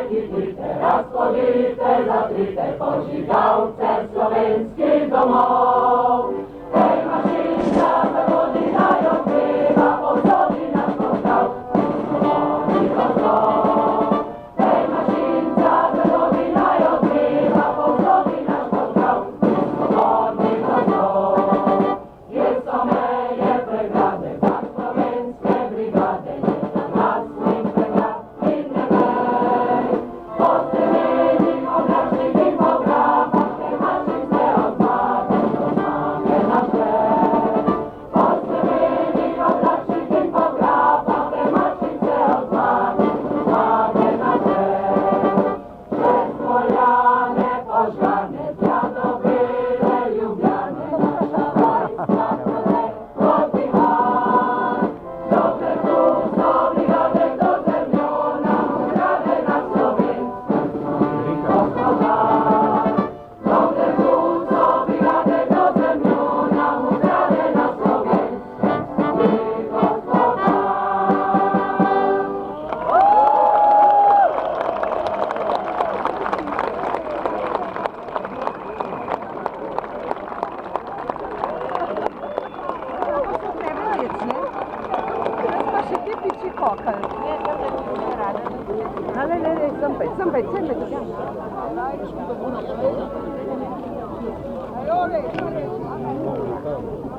Hitite, razpodite, zatrite, požigavce slovenskih domov. Hej, mašinca, zavodi naj odpeva, posodi naš pozdrav, svobodni pozdrav. Hej, mašinca, zavodi naj odpeva, posodi naš pozdrav, svobodni pozdrav. Jer so meje pregrade, za slovenske brigade, je za nas in pregrad in nebej. Po semenih oblačnih in pograbah, premačim se odmade, do zmage naprej. Po semenih oblačnih in pograbah, premačim se odmade, do zmage naprej. Čez Poljane požgane, tja do bele Ljubljane, naša vojska pode kot vihar. Dokler tu so brigade, kdo zemljo nam ukrade na Slovenskem, smo mi gospodar. Dokler tu so brigade, kdo zemljo nam ukrade na Slovenskem, smo mi gospodar. Sem